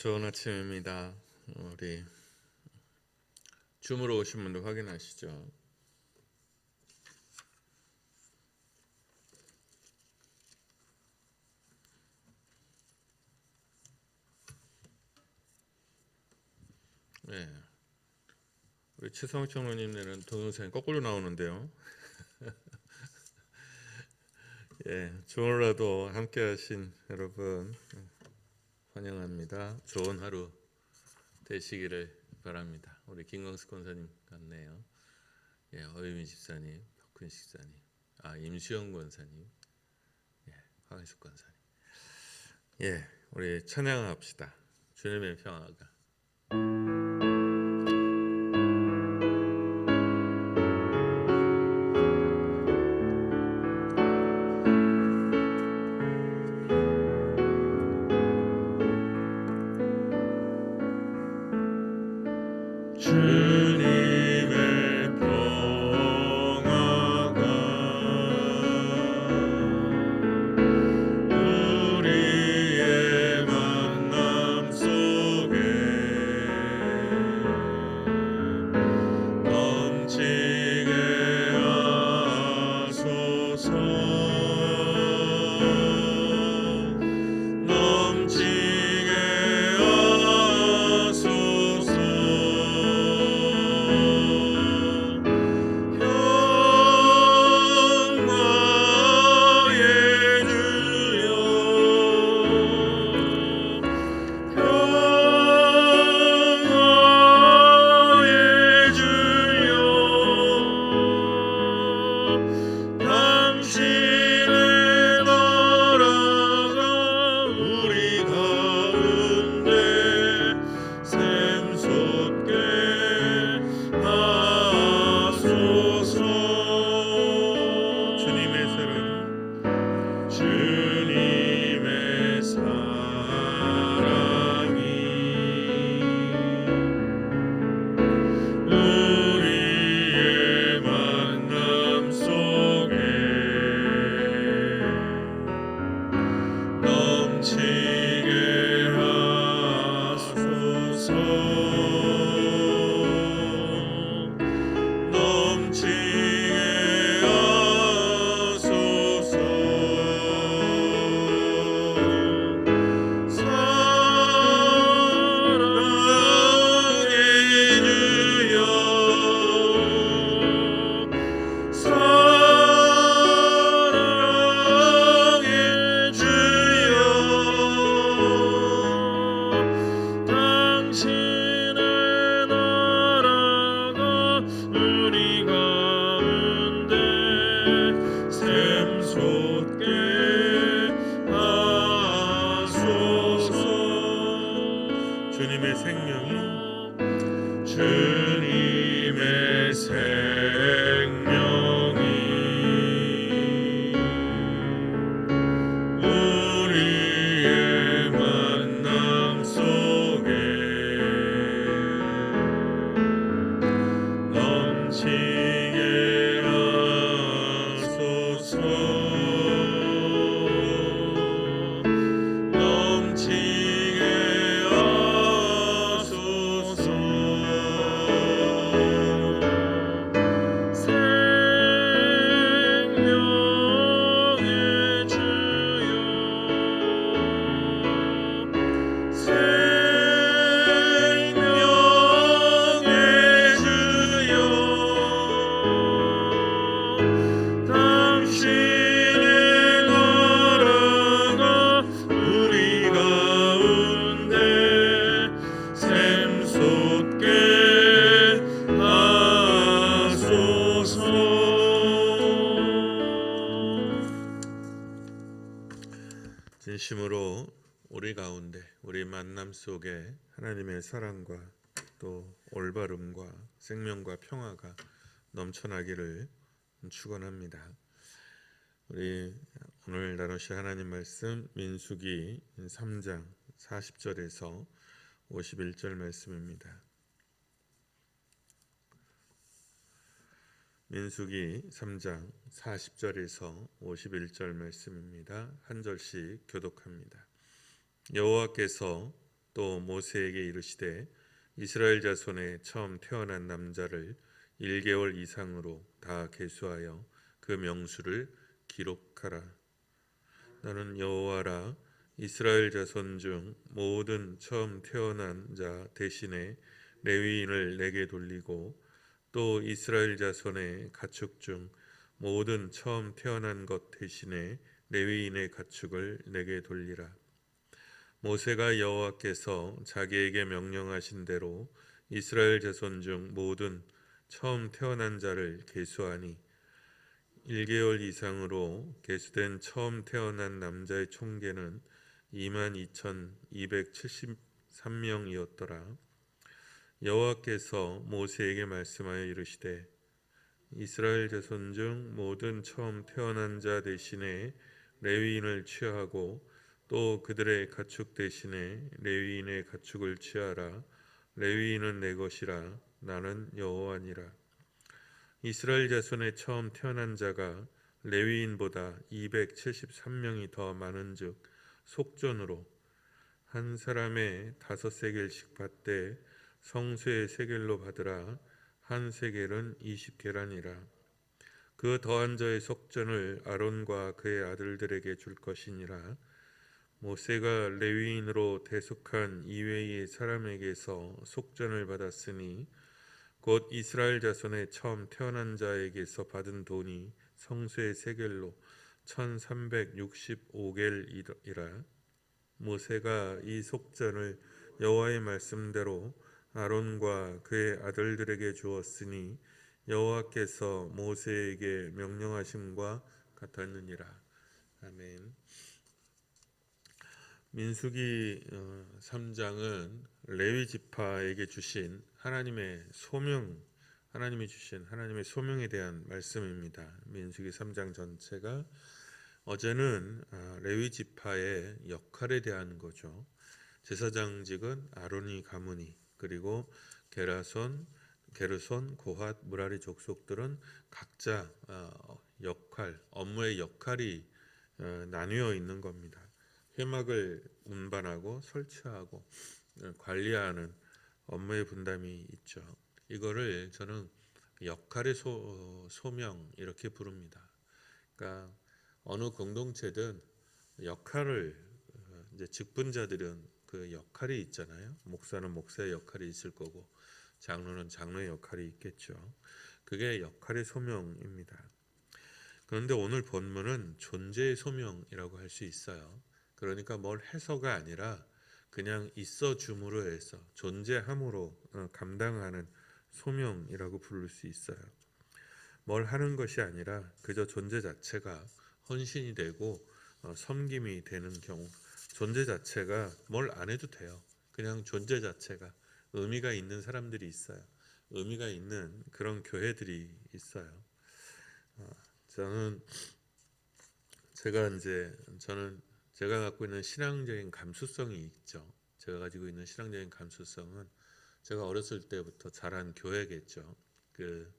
좋은 아침입니다. 우리 줌으로 오신 분들 확인하시죠. 네, 우리 최성욱 총무님네는 동영상이 거꾸로 나오는데요. 예, 주말라도 함께하신 여러분 환영합니다. 좋은 하루 되시기를 바랍니다. 우리 김광숙 권사님 같네요. 예, 어유미 집사님, 박훈 집사님, 임수영 권사님, 예, 황희숙 권사님. 예, 우리 찬양합시다. 주님의 평화가. 주님의 평화가 우리의 만남 속에 넘치게 하소서. 넘치게 하소서. 주님의 사랑이 우리의 만남 속에 넘치게 하소서. 넘치게 하소서. 사랑의 주여, 사랑의 주여, 당신의 나라가 우리 가운데 샘솟게 하소서. 주님의 생명이 주님의 생명이 우리의 만남 속에 넘치게 하소서. 넘치게 하소서. 생명의 주여, 생명의 주여, 당신의 나라가 우리 가운데 샘솟게 하소서. 진심으로 우리 가운데 우리 만남 속에 하나님의 사랑과 또 올바름과 생명과 평화가 넘쳐나기를 축원합니다. 우리 오늘 나누실 하나님 말씀 민수기 3장 40절에서 51절 말씀입니다. 민수기 3장 40절에서 51절 말씀입니다. 한 절씩 교독합니다. 여호와께서 또 모세에게 이르시되 이스라엘 자손의 처음 태어난 남자를 1개월 이상으로 다 계수하여 그 명수를 기록하라. 나는 여호와라. 이스라엘 자손 중 모든 처음 태어난 자 대신에 레위인을 내게 돌리고 또 이스라엘 자손의 가축 중 모든 처음 태어난 것 대신에 레위인의 가축을 내게 돌리라. 모세가 여호와께서 자기에게 명령하신 대로 이스라엘 자손 중 모든 처음 태어난 자를 계수하니 1개월 이상으로 계수된 처음 태어난 남자의 총계는 22,273명이었더라. 여호와께서 모세에게 말씀하여 이르시되 이스라엘 자손 중 모든 처음 태어난 자 대신에 레위인을 취하고 또 그들의 가축 대신에 레위인의 가축을 취하라. 레위인은 내 것이라. 나는 여호와니라. 이스라엘 자손의 처음 태어난 자가 레위인보다 273명이 더 많은즉 속전으로 한 사람의 5세겔씩 받되 성수의 세겔로 받으라. 한 세겔은 20계란이라. 그 더한 자의 속전을 아론과 그의 아들들에게 줄 것이니라. 모세가 레위인으로 대속한 이외의 사람에게서 속전을 받았으니 곧 이스라엘 자손의 처음 태어난 자에게서 받은 돈이 성수의 세겔로 1365겔이라. 모세가 이 속전을 여호와의 말씀대로 아론과 그의 아들들에게 주었으니 여호와께서 모세에게 명령하심과 같았느니라. 아멘. 민수기 3장은 레위 지파에게 주신 하나님이 주신 하나님의 소명에 대한 말씀입니다. 민수기 3장 전체가 어제는 레위 지파의 역할에 대한 거죠. 제사장직은 아론이 가문이, 그리고 게르손, 고핫, 무라리 족속들은 각자 업무의 역할이 나뉘어 있는 겁니다. 회막을 운반하고 설치하고 관리하는 업무의 분담이 있죠. 이거를 저는 역할의 소명 이렇게 부릅니다. 그러니까 어느 공동체든 역할을 이제 직분자들은 그 역할이 있잖아요. 목사는 목사의 역할이 있을 거고 장로는 장로의 역할이 있겠죠. 그게 역할의 소명입니다. 그런데 오늘 본문은 존재의 소명이라고 할 수 있어요. 그러니까 뭘 해서가 아니라 그냥 있어 줌으로 해서 존재함으로 감당하는 소명이라고 부를 수 있어요. 뭘 하는 것이 아니라 그저 존재 자체가 헌신이 되고 섬김이 되는 경우, 존재 자체가 뭘 안 해도 돼요. 그냥 존재 자체가 의미가 있는 사람들이 있어요. 의미가 있는 그런 교회들이 있어요. 제가 갖고 있는 신앙적인 감수성이 있죠. 제가 가지고 있는 신앙적인 감수성은 제가 어렸을 때부터 자란 교회겠죠. 그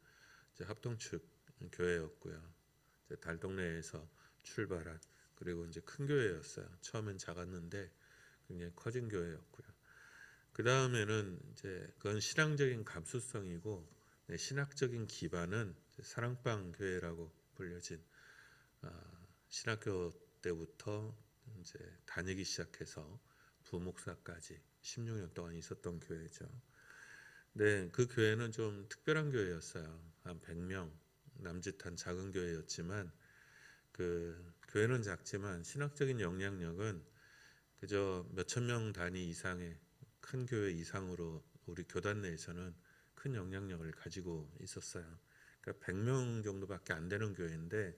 합동축 교회였고요. 달동네에서 출발한, 그리고 이제 큰 교회였어요. 처음엔 작았는데 굉장히 커진 교회였고요. 그 다음에는 이제 그건 신앙적인 감수성이고, 신학적인 기반은 사랑방 교회라고 불려진 신학교 때부터 이제 다니기 시작해서 부목사까지 16년 동안 있었던 교회죠. 네, 그 교회는 좀 특별한 교회였어요. 한 100명 남짓한 작은 교회였지만 그 교회는 작지만 신학적인 영향력은 그저 몇천 명 단위 이상의 큰 교회 이상으로 우리 교단 내에서는 큰 영향력을 가지고 있었어요. 그러니까 100명 정도밖에 안 되는 교회인데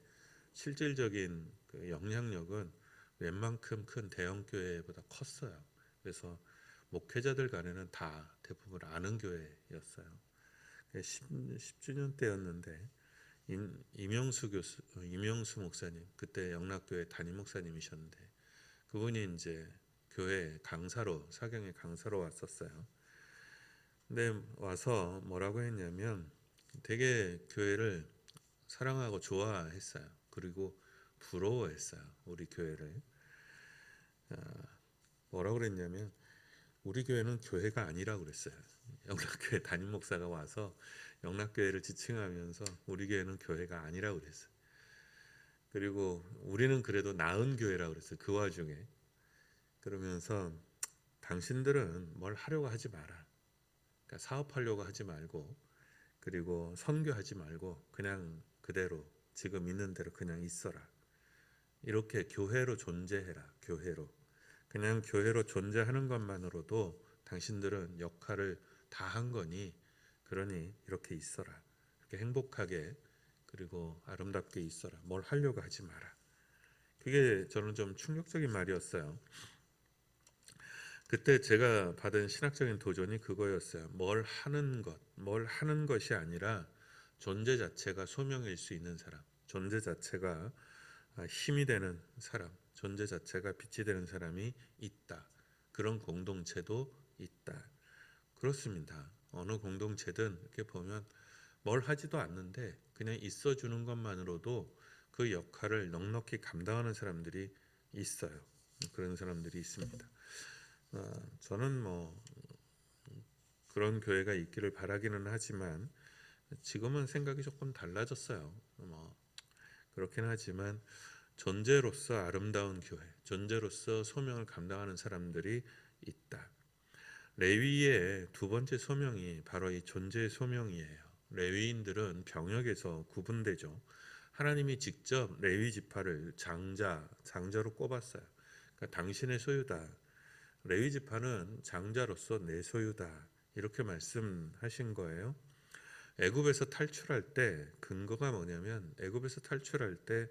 실질적인 그 영향력은 웬만큼 큰 대형 교회보다 컸어요. 그래서 목회자들 간에는 다 대부분 아는 교회였어요. 10주년 때였는데 이명수 목사님, 그때 영락교회 담임 목사님이셨는데 그분이 이제 교회 강사로, 사경의 강사로 왔었어요. 근데 와서 뭐라고 했냐면 되게 교회를 사랑하고 좋아했어요. 그리고 부러워했어요. 우리 교회를. 뭐라고 그랬냐면 우리 교회는 교회가 아니라고 그랬어요. 영락교회 담임 목사가 와서 영락교회를 지칭하면서 우리 교회는 교회가 아니라고 그랬어요. 그리고 우리는 그래도 나은 교회라고 그랬어요. 그 와중에. 그러면서 당신들은 뭘 하려고 하지 마라. 그러니까 사업하려고 하지 말고, 그리고 선교하지 말고 그냥 그대로 지금 있는 대로 그냥 있어라. 이렇게 교회로 존재해라. 교회로. 그냥 교회로 존재하는 것만으로도 당신들은 역할을 다 한 거니, 그러니 이렇게 있어라. 이렇게 행복하게 그리고 아름답게 있어라. 뭘 하려고 하지 마라. 그게 저는 좀 충격적인 말이었어요. 그때 제가 받은 신학적인 도전이 그거였어요. 뭘 하는 것이 아니라 존재 자체가 소명일 수 있는 사람, 존재 자체가 힘이 되는 사람, 존재 자체가 빛이 되는 사람이 있다. 그런 공동체도 있다. 그렇습니다. 어느 공동체든 이렇게 보면 뭘 하지도 않는데 그냥 있어주는 것만으로도 그 역할을 넉넉히 감당하는 사람들이 있어요. 그런 사람들이 있습니다. 저는 뭐 그런 교회가 있기를 바라기는 하지만 지금은 생각이 조금 달라졌어요. 뭐 그렇긴 하지만 존재로서 아름다운 교회, 존재로서 소명을 감당하는 사람들이 있다. 레위의 두 번째 소명이 바로 이 존재의 소명이에요. 레위인들은 병역에서 구분되죠. 하나님이 직접 레위 지파를 장자로 꼽았어요. 그러니까 당신의 소유다. 레위 지파는 장자로서 내 소유다. 이렇게 말씀하신 거예요. 애굽에서 탈출할 때 근거가 뭐냐면 애굽에서 탈출할 때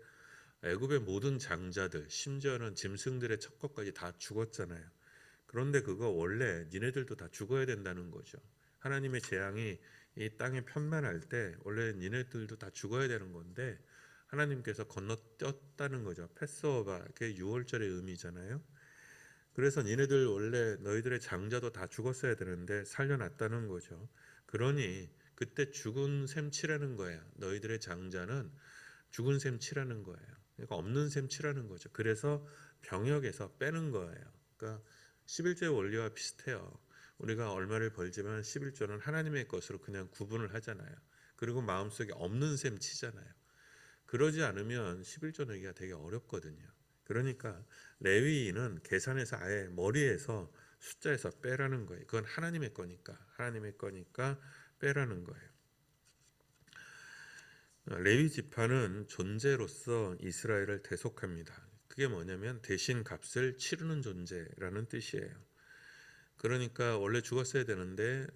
애굽의 모든 장자들, 심지어는 짐승들의 첫 것까지 다 죽었잖아요. 그런데 그거 원래 니네들도 다 죽어야 된다는 거죠. 하나님의 재앙이 이 땅에 편만할 때 원래 니네들도 다 죽어야 되는 건데 하나님께서 건너뛰었다는 거죠. 패스오버, 그게 6월절의 의미잖아요. 그래서 니네들 원래 너희들의 장자도 다 죽었어야 되는데 살려놨다는 거죠. 그러니 그때 죽은 셈 치라는 거예요. 너희들의 장자는 죽은 셈 치라는 거예요. 그러니까 없는 셈 치라는 거죠. 그래서 병역에서 빼는 거예요. 그러니까 11조의 원리와 비슷해요. 우리가 얼마를 벌지만 11조는 하나님의 것으로 그냥 구분을 하잖아요. 그리고 마음속에 없는 셈 치잖아요. 그러지 않으면 11조 내기가 되게 어렵거든요. 그러니까 레위인은 계산해서 아예 머리에서 숫자에서 빼라는 거예요. 그건 하나님의 거니까 빼라는 거예요. 레위 지파는 존재로서 이스라엘을 대속합니다. 그게 뭐냐면 대신 값을 치르는 존재라는 뜻이에요. 그러니까 원래 죽었어야 되는데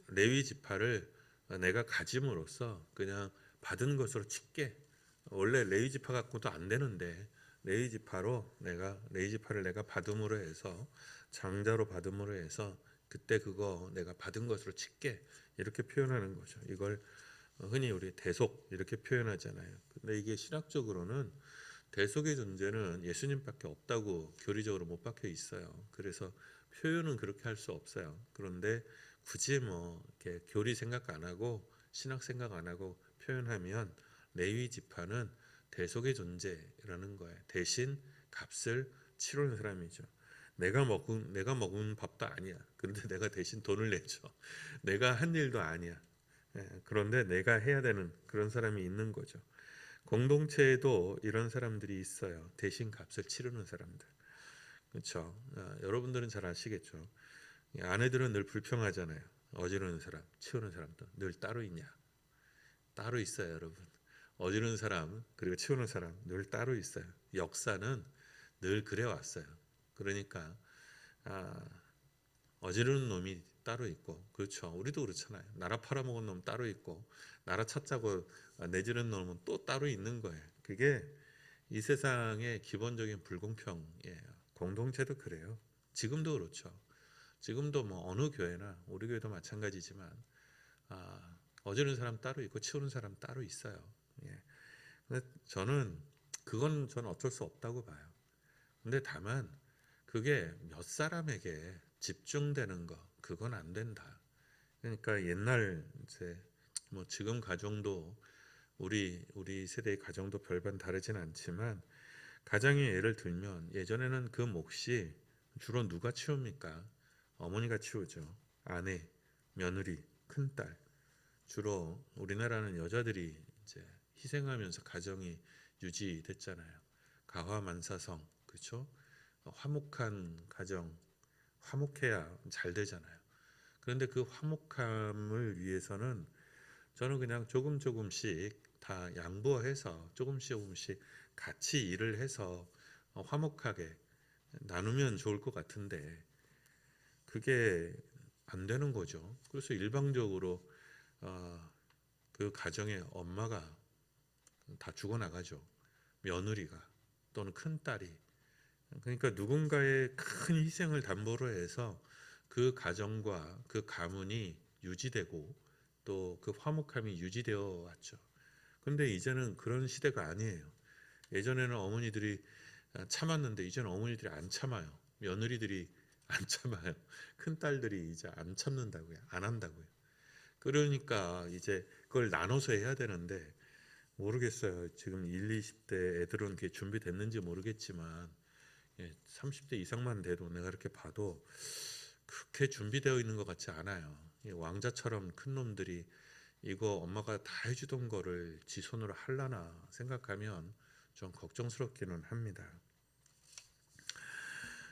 레위 지파를 내가 가짐으로써 그냥 받은 것으로 칠게. 원래 레위 지파 갖고도 안 되는데 레위 지파를 내가 받음으로 해서 장자로 받음으로 해서 그때 그거 내가 받은 것으로 칠게. 이렇게 표현하는 거죠. 이걸 흔히 우리 대속 이렇게 표현하잖아요. 근데 이게 신학적으로는 대속의 존재는 예수님밖에 없다고 교리적으로 못 박혀 있어요. 그래서 표현은 그렇게 할 수 없어요. 그런데 굳이 뭐 이렇게 교리 생각 안 하고 신학 생각 안 하고 표현하면 레위 지파는 대속의 존재라는 거예요. 대신 값을 치르는 사람이죠. 내가 먹은 밥도 아니야. 그런데 내가 대신 돈을 내죠. 내가 한 일도 아니야. 그런데 내가 해야 되는 그런 사람이 있는 거죠. 공동체에도 이런 사람들이 있어요. 대신 값을 치르는 사람들. 그렇죠. 여러분들은 잘 아시겠죠. 아내들은 늘 불평하잖아요. 어지르는 사람, 치우는 사람도 늘 따로 있냐? 따로 있어요, 여러분. 어지르는 사람 그리고 치우는 사람 늘 따로 있어요. 역사는 늘 그래 왔어요. 그러니까 어지르는 놈이 따로 있고, 그렇죠. 우리도 그렇잖아요. 나라 팔아먹은 놈 따로 있고, 나라 찾자고 내지르는 놈은 또 따로 있는 거예요. 그게 이 세상의 기본적인 불공평이에요. 공동체도 그래요. 지금도 그렇죠. 지금도 뭐 어느 교회나 우리 교회도 마찬가지지만 어지르는 사람 따로 있고 치우는 사람 따로 있어요. 예. 근데 저는 어쩔 수 없다고 봐요. 근데 다만 그게 몇 사람에게 집중되는 거 그건 안 된다. 그러니까 옛날 이제 뭐 지금 가정도 우리 세대의 가정도 별반 다르진 않지만 가정의 예를 들면 예전에는 그 몫이 주로 누가 치웁니까? 어머니가 치우죠. 아내, 며느리, 큰딸. 주로 우리나라는 여자들이 이제 희생하면서 가정이 유지됐잖아요. 가화만사성, 그렇죠? 화목한 가정, 화목해야 잘 되잖아요. 그런데 그 화목함을 위해서는 저는 그냥 조금씩 다 양보해서 조금씩 같이 일을 해서 화목하게 나누면 좋을 것 같은데 그게 안 되는 거죠. 그래서 일방적으로 그 가정의 엄마가 다 죽어나가죠. 며느리가 또는 큰딸이. 그러니까 누군가의 큰 희생을 담보로 해서 그 가정과 그 가문이 유지되고 또 그 화목함이 유지되어 왔죠. 근데 이제는 그런 시대가 아니에요. 예전에는 어머니들이 참았는데 이제는 어머니들이 안 참아요. 며느리들이 안 참아요. 큰딸들이 이제 안 참는다고요. 안 한다고요. 그러니까 이제 그걸 나눠서 해야 되는데 모르겠어요. 지금 1, 20대 애들은 그게 준비됐는지 모르겠지만 30대 이상만 돼도 내가 이렇게 봐도 그렇게 준비되어 있는 것 같지 않아요. 왕자처럼 큰 놈들이 이거 엄마가 다 해주던 거를 지 손으로 할라나 생각하면 좀 걱정스럽기는 합니다.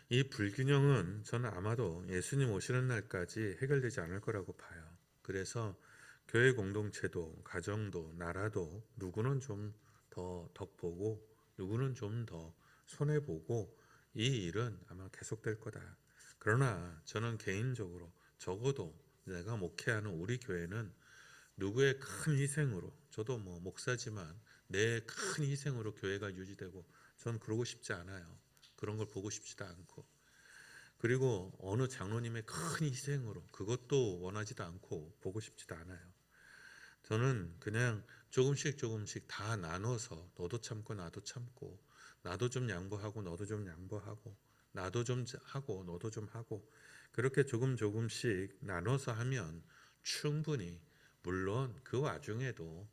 이 불균형은 저는 아마도 예수님 오시는 날까지 해결되지 않을 거라고 봐요. 그래서 교회 공동체도 가정도 나라도 누구는 좀 더 덕보고 누구는 좀 더 손해보고 이 일은 아마 계속될 거다. 그러나 저는 개인적으로 적어도 내가 목회하는 우리 교회는 누구의 큰 희생으로 저도 뭐 목사지만 내 큰 희생으로 교회가 유지되고 전 그러고 싶지 않아요. 그런 걸 보고 싶지도 않고 그리고 어느 장로님의 큰 희생으로 그것도 원하지도 않고 보고 싶지도 않아요. 저는 그냥 조금씩 다 나눠서 너도 참고 나도 참고 나도 좀 양보하고 너도 좀 양보하고 나도 좀 하고 너도 좀 하고 그렇게 조금씩 나눠서 하면 충분히 물론 그 와중에도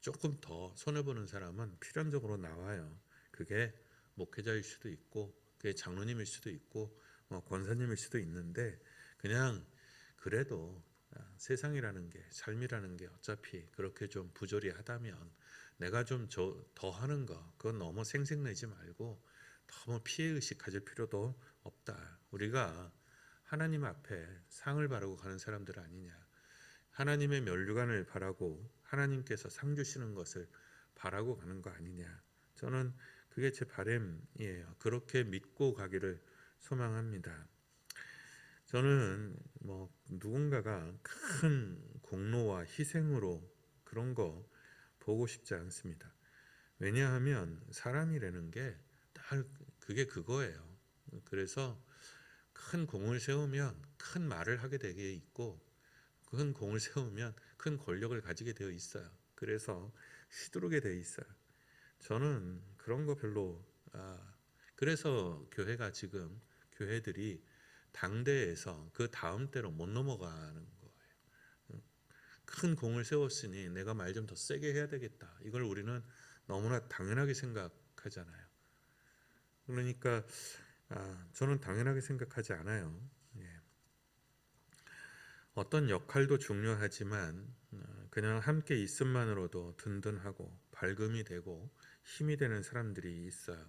조금 더 손해보는 사람은 필연적으로 나와요. 그게 목회자일 수도 있고 그게 장로님일 수도 있고 권사님일 수도 있는데 그냥 그래도 세상이라는 게 삶이라는 게 어차피 그렇게 좀 부조리하다면 내가 좀 더 하는 거 그건 너무 생색내지 말고 너무 피해의식 가질 필요도 없다. 우리가 하나님 앞에 상을 바라고 가는 사람들 아니냐. 하나님의 면류관을 바라고 하나님께서 상 주시는 것을 바라고 가는 거 아니냐. 저는 그게 제 바람이에요. 그렇게 믿고 가기를 소망합니다. 저는 뭐 누군가가 큰 공로와 희생으로 그런 거 보고 싶지 않습니다. 왜냐하면 사람이라는 게 딱 그게 그거예요. 그래서 큰 공을 세우면 큰 말을 하게 되게 있고 큰 공을 세우면 큰 권력을 가지게 되어 있어요. 그래서 시두르게 되어 있어요. 저는 그런 거 별로 그래서 교회가 지금 교회들이 당대에서 그 다음 때로 못 넘어가는 거예요. 큰 공을 세웠으니 내가 말 좀 더 세게 해야 되겠다. 이걸 우리는 너무나 당연하게 생각하잖아요. 그러니까 저는 당연하게 생각하지 않아요. 예. 어떤 역할도 중요하지만 그냥 함께 있음만으로도 든든하고 밝음이 되고 힘이 되는 사람들이 있어요.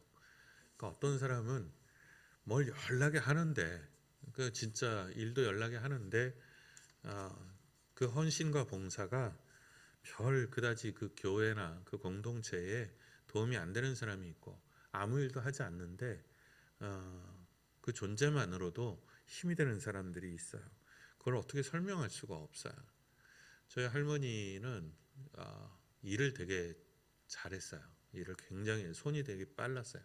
그러니까 어떤 사람은 뭘 연락에 하는데 그 진짜 일도 연락에 하는데 그 헌신과 봉사가 별 그다지 그 교회나 그 공동체에 도움이 안 되는 사람이 있고 아무 일도 하지 않는데 그 존재만으로도 힘이 되는 사람들이 있어요. 그걸 어떻게 설명할 수가 없어요. 저희 할머니는 일을 되게 잘했어요. 일을 굉장히 손이 되게 빨랐어요.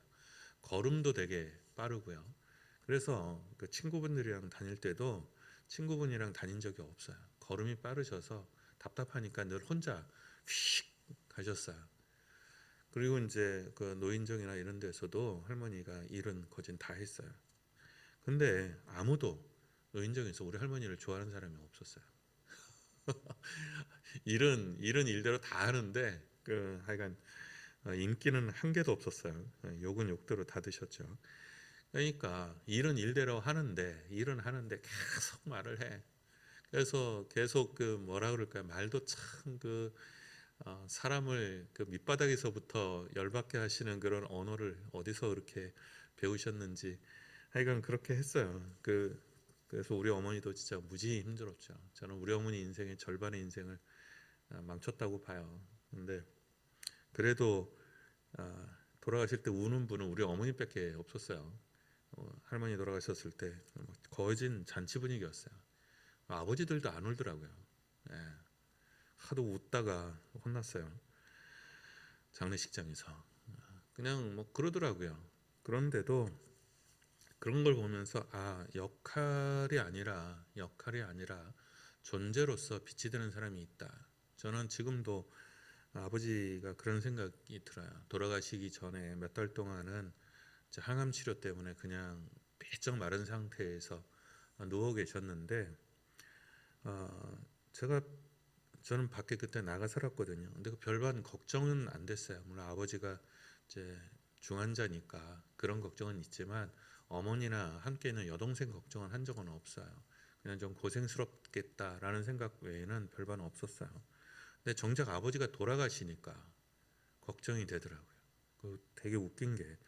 걸음도 되게 빠르고요. 그래서 그 친구분들이랑 다닐 때도 친구분이랑 다닌 적이 없어요. 걸음이 빠르셔서 답답하니까 늘 혼자 휙 가셨어요. 그리고 이제 그 노인정이나 이런 데서도 할머니가 일은 거진 다 했어요. 근데 아무도 노인정에서 우리 할머니를 좋아하는 사람이 없었어요. 일은 일대로 다 하는데 그 하여간 인기는 한 개도 없었어요. 욕은 욕대로 다 드셨죠. 그러니까 일은 하는데 계속 말을 해. 그래서 계속 그 뭐라 그럴까요? 말도 참 사람을 그 밑바닥에서부터 열받게 하시는 그런 언어를 어디서 그렇게 배우셨는지 하여간 그렇게 했어요. 그래서 우리 어머니도 진짜 무지 힘들었죠. 저는 우리 어머니 인생의 절반의 인생을 망쳤다고 봐요. 근데 그래도 돌아가실 때 우는 분은 우리 어머니밖에 없었어요. 할머니 돌아가셨을 때 거진 잔치 분위기였어요. 아버지들도 안 울더라고요. 예, 하도 웃다가 혼났어요. 장례식장에서. 그냥 뭐 그러더라고요. 그런데도 그런 걸 보면서 역할이 아니라 존재로서 빛이 되는 사람이 있다. 저는 지금도 아버지가 그런 생각이 들어요. 돌아가시기 전에 몇 달 동안은 이제 항암 치료 때문에 그냥 삐쩍 마른 상태에서 누워 계셨는데 제가 저는 밖에 그때 나가 살았거든요. 근데 그 별반 걱정은 안 됐어요. 물론 아버지가 이제 중환자니까 그런 걱정은 있지만 어머니나 함께 있는 여동생 걱정은 한 적은 없어요. 그냥 좀 고생스럽겠다라는 생각 외에는 별반 없었어요. 근데 정작 아버지가 돌아가시니까 걱정이 되더라고요. 되게 웃긴 게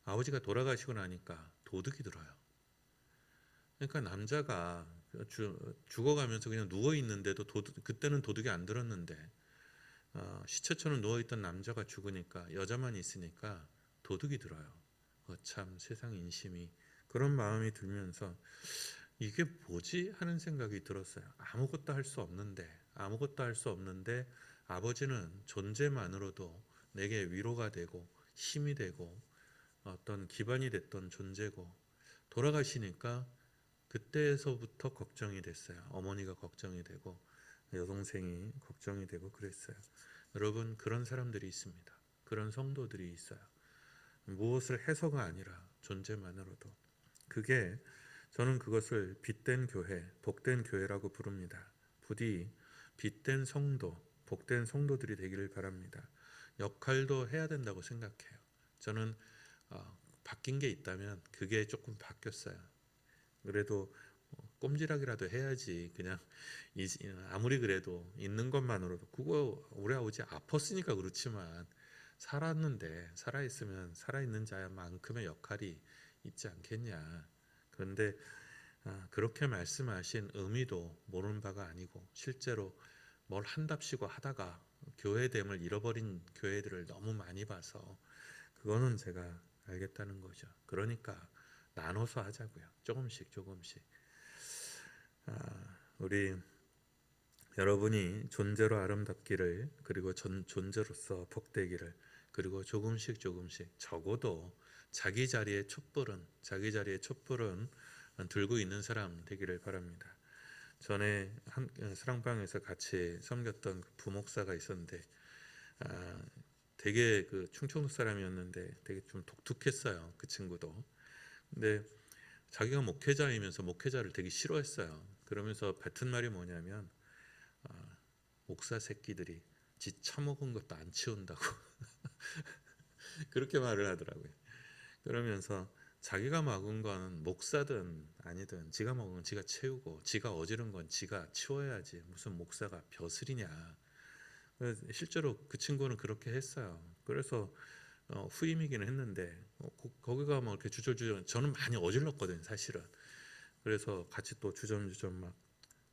아버지가 돌아가시고 나니까 도둑이 들어요. 그러니까 남자가 죽어가면서 그냥 누워 있는데도 그때는 도둑이 안 들었는데 시체처럼 누워 있던 남자가 죽으니까 여자만 있으니까 도둑이 들어요. 참 세상 인심이 그런 마음이 들면서 이게 뭐지 하는 생각이 들었어요. 아무것도 할 수 없는데 아버지는 존재만으로도 내게 위로가 되고 힘이 되고 어떤 기반이 됐던 존재고 돌아가시니까 그때서부터 걱정이 됐어요. 어머니가 걱정이 되고 여동생이 걱정이 되고 그랬어요. 여러분 그런 사람들이 있습니다. 그런 성도들이 있어요. 무엇을 해서가 아니라 존재만으로도 그게 저는 그것을 빛된 교회, 복된 교회라고 부릅니다. 부디 빛된 성도, 복된 성도들이 되기를 바랍니다. 역할도 해야 된다고 생각해요. 저는 바뀐 게 있다면 그게 조금 바뀌었어요. 그래도 꼼지락이라도 해야지. 그냥 아무리 그래도 있는 것만으로도 그거 우리 아버지 아팠으니까 그렇지만 살았는데 살아있으면 살아있는 자만큼의 역할이 있지 않겠냐. 그런데 그렇게 말씀하신 의미도 모르는 바가 아니고 실제로 뭘 한답시고 하다가 교회됨을 잃어버린 교회들을 너무 많이 봐서 그거는 제가 알겠다는 거죠. 그러니까 나눠서 하자고요. 조금씩 우리 여러분이 존재로 아름답기를 그리고 존재로서 복되기를 그리고 조금씩 적어도 자기 자리의 촛불은 들고 있는 사람 되기를 바랍니다. 전에 사랑방에서 같이 섬겼던 그 부목사가 있었는데 되게 그 충청도 사람이었는데 되게 좀 독특했어요. 그 친구도. 근데 자기가 목회자이면서 목회자를 되게 싫어했어요. 그러면서 뱉은 말이 뭐냐면 목사 새끼들이 지 처먹은 것도 안 치운다고 그렇게 말을 하더라고요. 그러면서 자기가 먹은 건 목사든 아니든 지가 먹은 건 지가 채우고 지가 어지른 건 지가 치워야지 무슨 목사가 벼슬이냐. 실제로 그 친구는 그렇게 했어요. 그래서 후임이기는 했는데 거기가 막 이렇게 주저주저 저는 많이 어질렀거든요 사실은. 그래서 같이 또 주점주점 막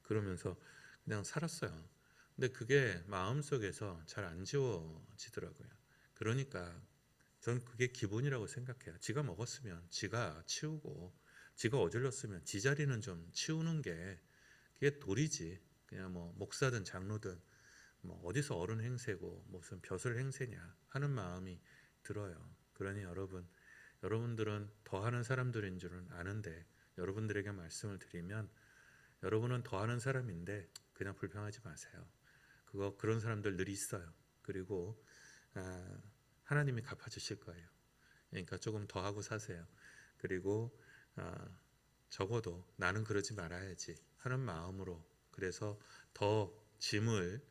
그러면서 그냥 살았어요. 근데 그게 마음속에서 잘 안 지워지더라고요. 그러니까 전 그게 기본이라고 생각해요. 지가 먹었으면 지가 치우고 지가 어질렀으면 지 자리는 좀 치우는 게 그게 도리지. 그냥 뭐 목사든 장로든 뭐 어디서 어른 행세고 무슨 벼슬 행세냐 하는 마음이 들어요. 그러니 여러분들은 더하는 사람들인 줄은 아는데 여러분들에게 말씀을 드리면 여러분은 더하는 사람인데 그냥 불평하지 마세요. 그런 사람들 늘 있어요. 그리고 하나님이 갚아주실 거예요. 그러니까 조금 더 하고 사세요. 그리고 적어도 나는 그러지 말아야지 하는 마음으로 그래서 더 짐을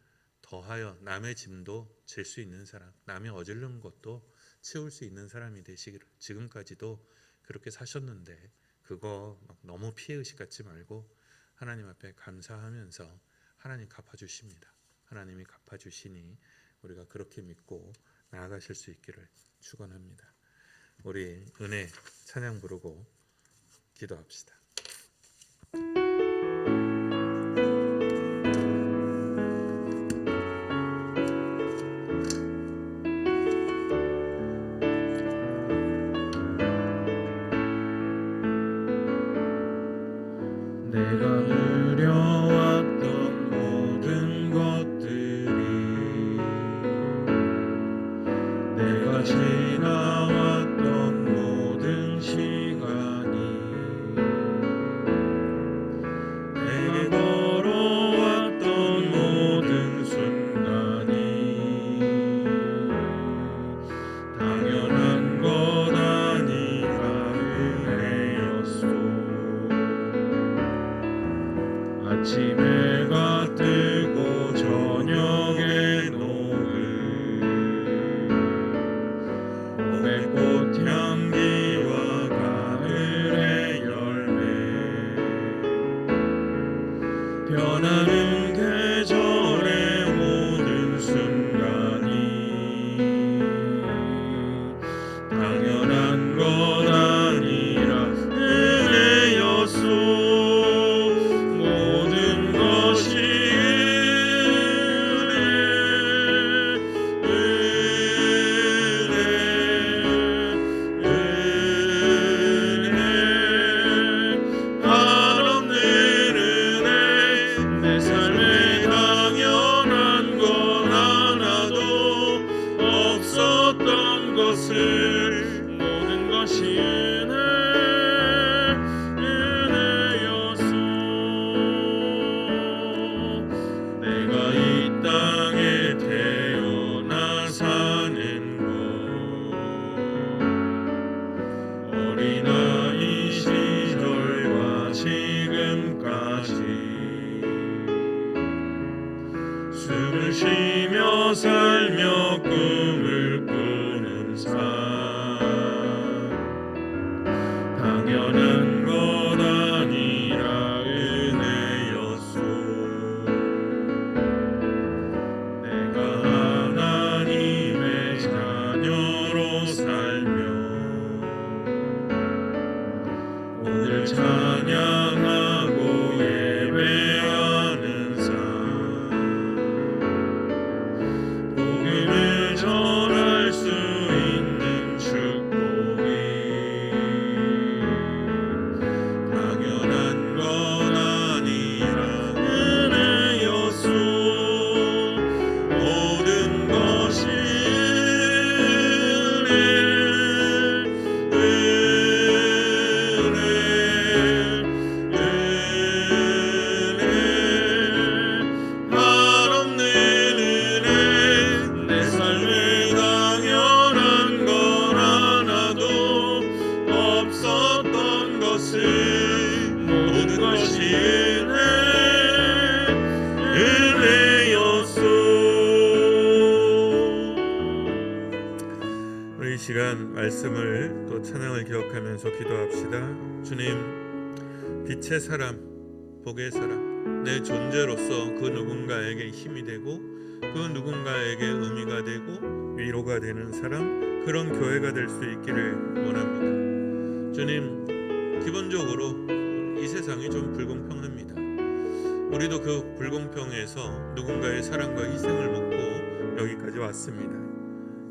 더하여 남의 짐도 질 수 있는 사람, 남이 어지른 것도 채울 수 있는 사람이 되시기를. 지금까지도 그렇게 사셨는데 그거 막 너무 피해의식 갖지 말고 하나님 앞에 감사하면서 하나님 갚아주십니다. 하나님이 갚아주시니 우리가 그렇게 믿고 나아가실 수 있기를 축원합니다. 우리 은혜 찬양 부르고 기도합시다. 내가 누려왔던 모든 것들이 내가 지나왔던 모든 시간이 내게 걸어왔던 모든 순간이 당연한 것 아니라 은혜였소. 아침 해가 뜨고 저녁에 노을 봄의 꽃향기와 가을의 열매 변하는 계절의 모든 순간이 당연한 것 아니라 은혜였소. 모든 것이 은혜였소. 내가 이 땅에 태어나 사는 것 어린아이 시절과 지금까지 숨을 쉬며 살며 꿈을 꾸는 삶 당연한 것 아니라 은혜였소. 내가 하나님의 자녀로 살며 오늘 찬양하고 예배하는 삶 복음을 전할 수 있는 축복이 당연한 것 아니라 은혜였소. 모든 것이 모든 것이 은혜였소. 우리 이 시간 말씀을 또 찬양을 기억하면서 기도합시다. 주님, 빛의 사람, 복의 사람, 내 존재로서 그 누군가에게 힘이 되고 그 누군가에게 의미가 되고 위로가 되는 사람, 그런 교회가 될 수 있기를 원합니다. 주님, 기본적으로 이 세상이 좀 불공평합니다. 우리도 그 불공평에서 누군가의 사랑과 희생을 먹고 여기까지 왔습니다.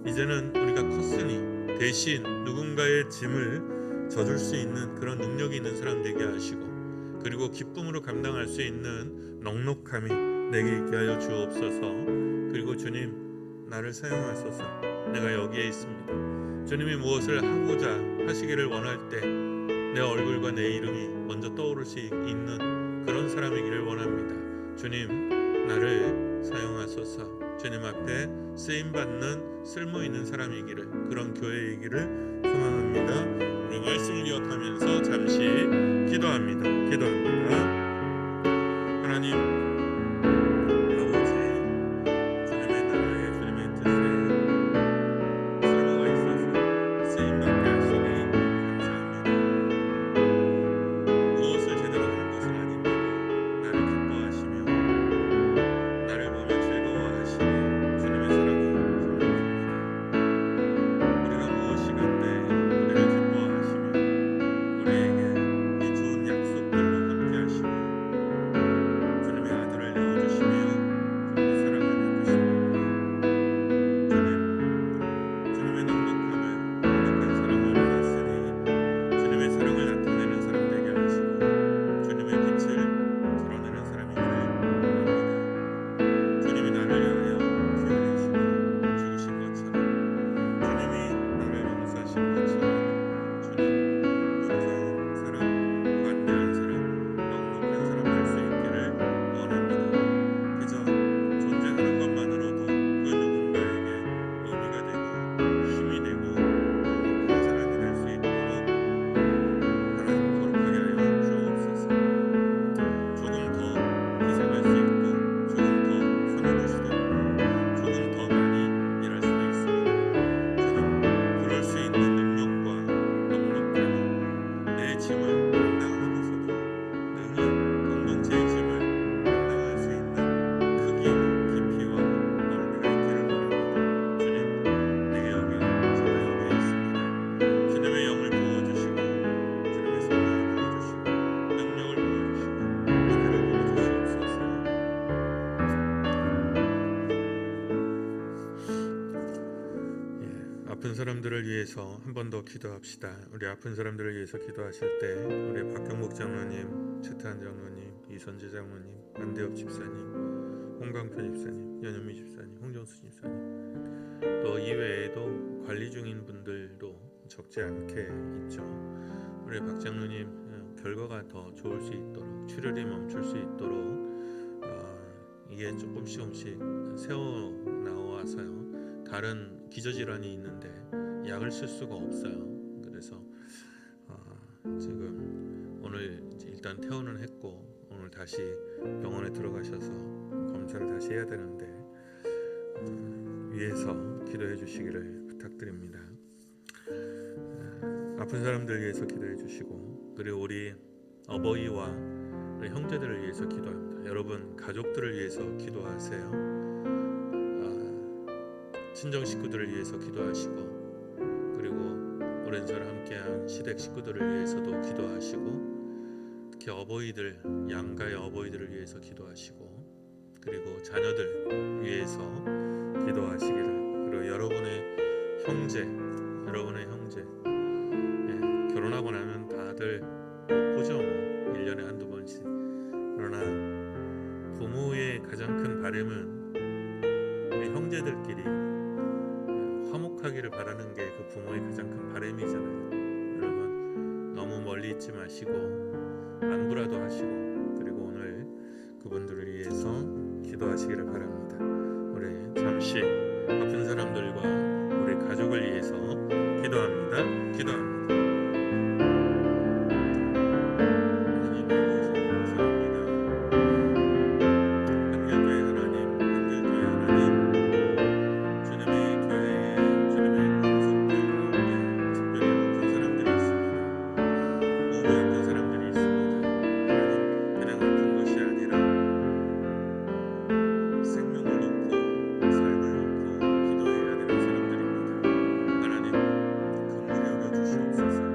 이제는 우리가 컸으니 대신 누군가의 짐을 져줄 수 있는 그런 능력이 있는 사람 되게 하시고, 그리고 기쁨으로 감당할 수 있는 넉넉함이 내게 있게 하여 주옵소서. 그리고 주님, 나를 사용하소서. 내가 여기에 있습니다. 주님이 무엇을 하고자 하시기를 원할 때 내 얼굴과 내 이름이 먼저 떠오를 수 있는 그런 사람이기를 원합니다. 주님, 나를 사용하소서. 주님 앞에 쓰임받는 쓸모있는 사람이기를, 그런 교회이기를 소망합니다. 우리 말씀을 기억하면서 잠시 기도합니다. 하나님 아버지, 주님의 나라에 주님의 뜻에 쓸모가 있어서 위해서 한 번 더 기도합시다. 우리 아픈 사람들을 위해서 기도하실 때 우리 박경목 장로님, 최태한 장로님, 이선재 장로님, 안대엽 집사님, 홍강편 집사님, 연현미 집사님, 홍정수 집사님, 또 이외에도 관리 중인 분들도 적지 않게 있죠. 우리 박 장로님 결과가 더 좋을 수 있도록, 출혈이 멈출 수 있도록 이게 조금씩 세워 나와서요. 다른 기저질환이 있는데 약을 쓸 수가 없어요. 그래서 지금 오늘 일단 퇴원은 했고 오늘 다시 병원에 들어가셔서 검사를 다시 해야 되는데 위해서 기도해 주시기를 부탁드립니다. 아픈 사람들 위해서 기도해 주시고, 그리고 우리 어버이와 우리 형제들을 위해서 기도합니다. 여러분 가족들을 위해서 기도하세요. 친정 식구들을 위해서 기도하시고, 그리고 오랜 세월 함께한 시댁 식구들을 위해서도 기도하시고, 특히 어버이들, 양가의 어버이들을 위해서 기도하시고, 그리고 자녀들 위해서 기도하시기를. 그리고 여러분의 형제 결혼하고 나면 다들 못 보죠. 1년에 한두 번씩. 그러나 부모의 가장 큰 바람은 우리 형제들끼리 화목하기를 바라는 게 그 부모의 가장 큰 바람이잖아요. 여러분 너무 멀리 있지 마시고 안부라도 하시고, 그리고 오늘 그분들을 위해서 기도하시기를 바랍니다. 우리 잠시 아픈 사람들과 우리 가족을 위해서 기도합니다. 생명을 놓고 삶을 놓고 기도해야 되는 사람들입니다. 하나님 긍휼히 여겨 주시옵소서.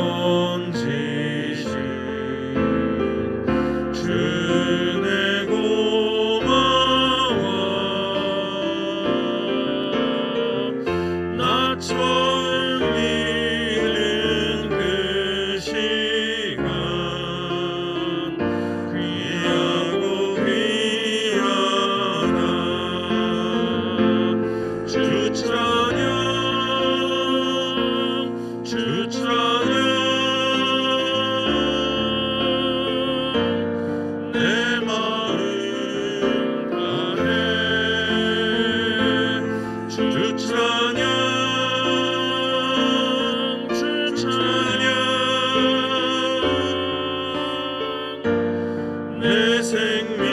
건지신 주내 고마워. 나 처음 믿은 그 시간 귀하고 귀하다. 주 찬양, 주 찬양. 내 마음 다해 주 찬양, 주 찬양. 내 생명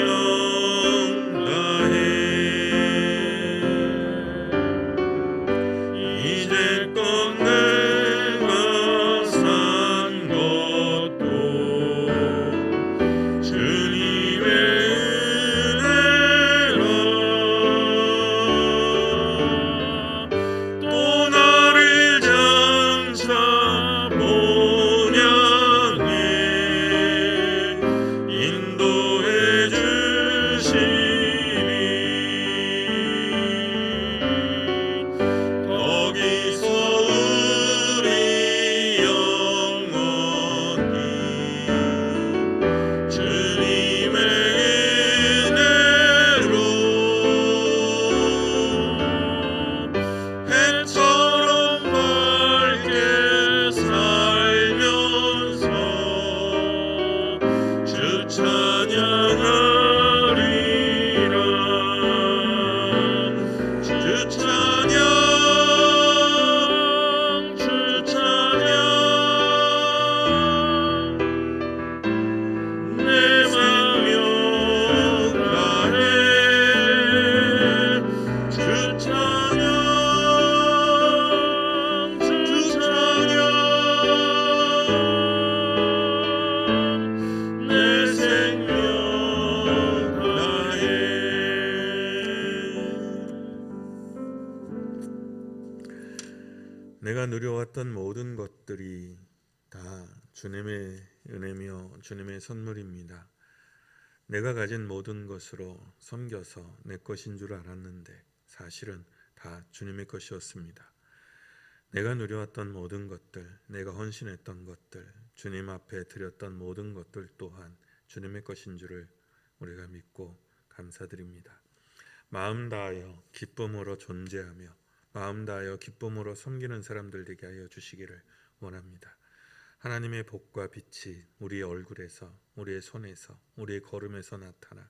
다해 이제껏 내가 산 것도 주님의 은혜라. 또 나를 장차 본향에 인도해 주시니 거기서 우리 영원히 주님의 은혜로 해처럼 밝게 살면서 주 찬양하리라. 주 찬양, 주 찬양. 내 생명 다해 주 찬양, 주 찬양. 내 생명 다해. 내가 누려왔던 모든 것들이 다 주님의 은혜며 주님의 선물입니다. 내가 가진 모든 것으로 섬겨서 내 것인 줄 알았는데 사실은 다 주님의 것이었습니다. 내가 누려왔던 모든 것들, 내가 헌신했던 것들, 주님 앞에 드렸던 모든 것들 또한 주님의 것인 줄을 우리가 믿고 감사드립니다. 마음 다하여 기쁨으로 존재하며 마음 다하여 기쁨으로 섬기는 사람들 되게 하여 주시기를 원합니다. 하나님의 복과 빛이 우리의 얼굴에서, 우리의 손에서, 우리의 걸음에서 나타나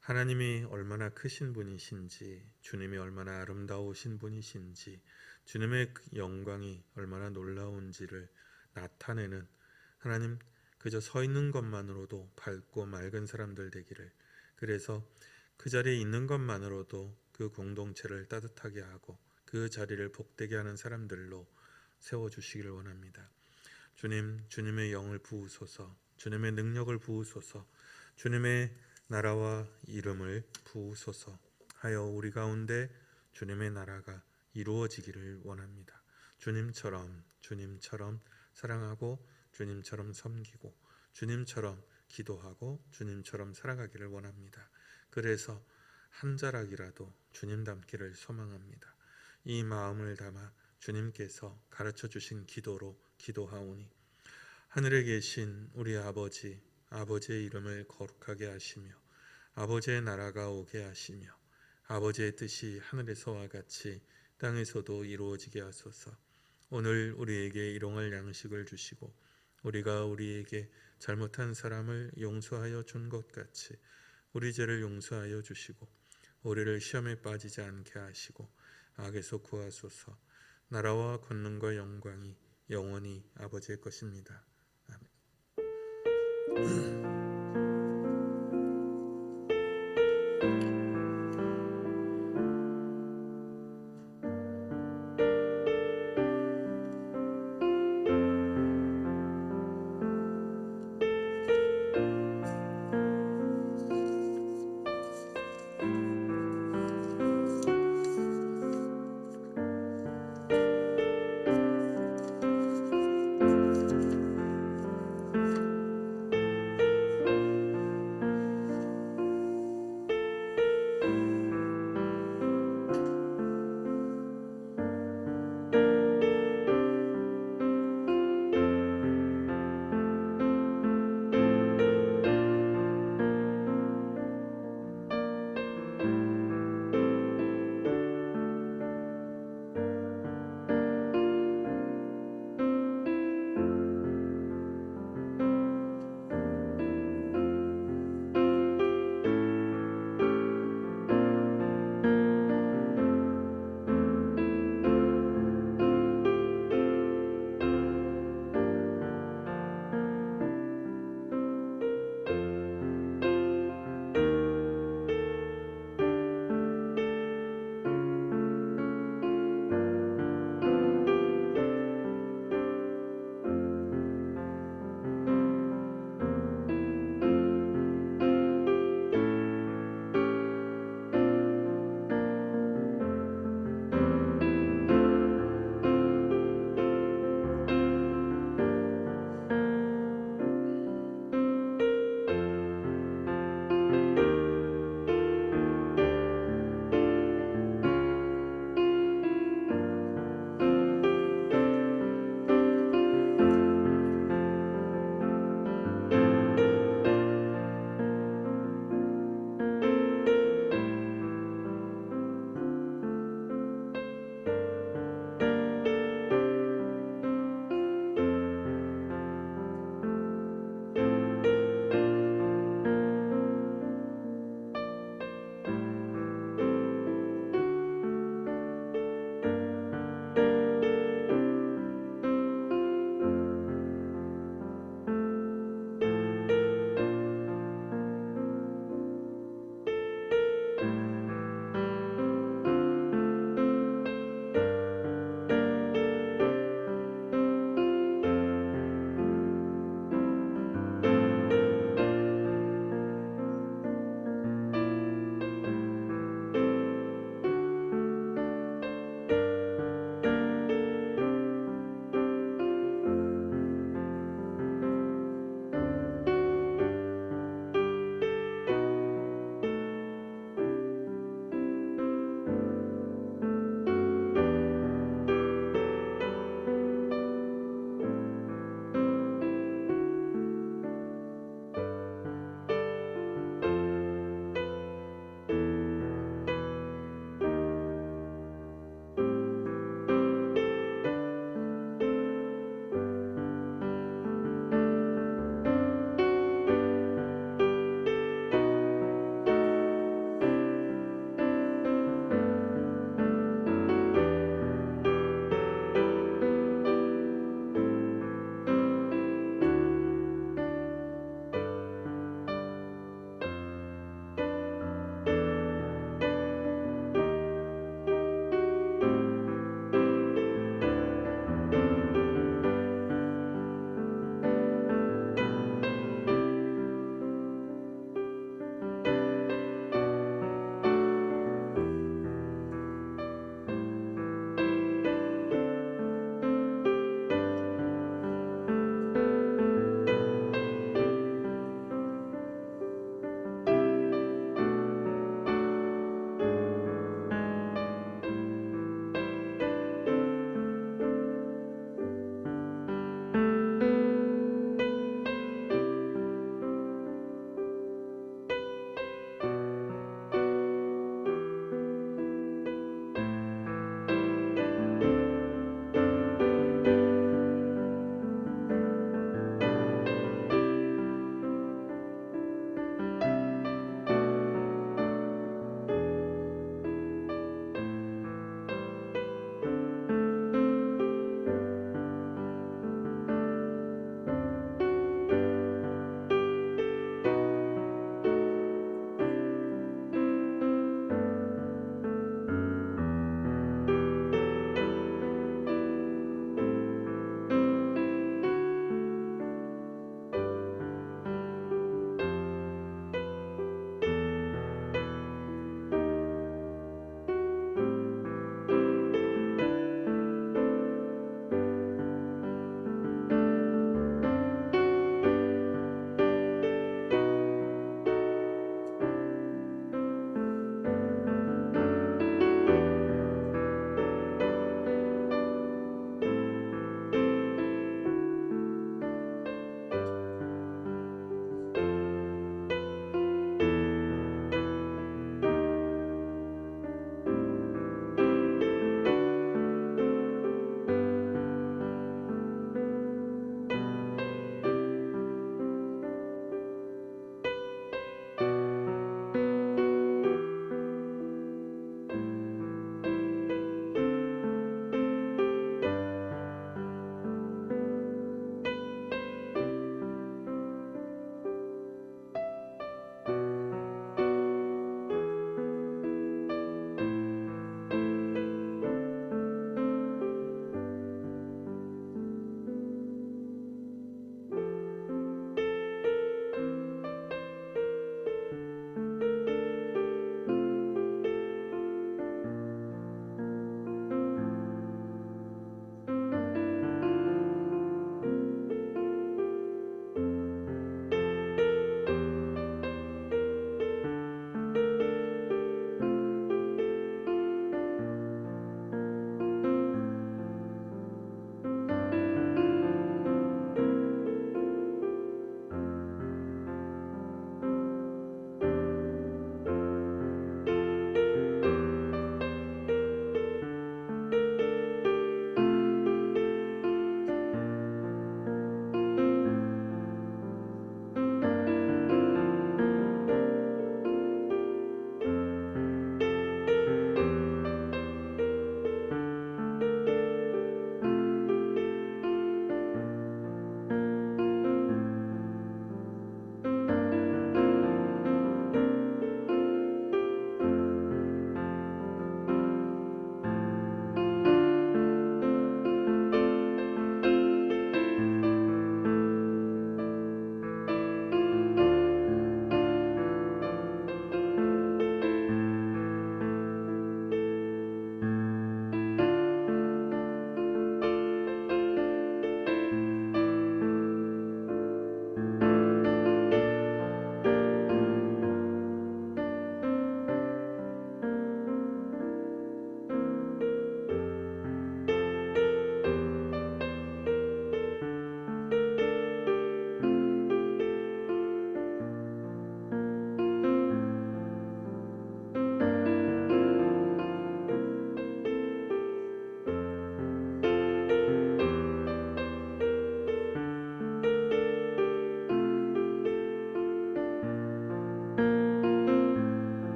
하나님이 얼마나 크신 분이신지, 주님이 얼마나 아름다우신 분이신지, 주님의 영광이 얼마나 놀라운지를 나타내는 하나님, 그저 서 있는 것만으로도 밝고 맑은 사람들 되기를, 그래서 그 자리에 있는 것만으로도 그 공동체를 따뜻하게 하고 그 자리를 복되게 하는 사람들로 세워주시기를 원합니다. 주님, 주님의 영을 부으소서, 주님의 능력을 부으소서, 주님의 나라와 이름을 부으소서 하여 우리 가운데 주님의 나라가 이루어지기를 원합니다. 주님처럼 사랑하고 주님처럼 섬기고 주님처럼 기도하고 주님처럼 살아가기를 원합니다. 그래서 한 자락이라도 주님 닮기를 소망합니다. 이 마음을 담아 주님께서 가르쳐 주신 기도로 기도하오니 하늘에 계신 우리 아버지, 아버지의 이름을 거룩하게 하시며 아버지의 나라가 오게 하시며 아버지의 뜻이 하늘에서와 같이 땅에서도 이루어지게 하소서. 오늘 우리에게 일용할 양식을 주시고 우리가 우리에게 잘못한 사람을 용서하여 준 것 같이 우리 죄를 용서하여 주시고 우리를 시험에 빠지지 않게 하시고 악에서 구하소서. 나라와 권능과 영광이 영원히 아버지의 것입니다. 아멘.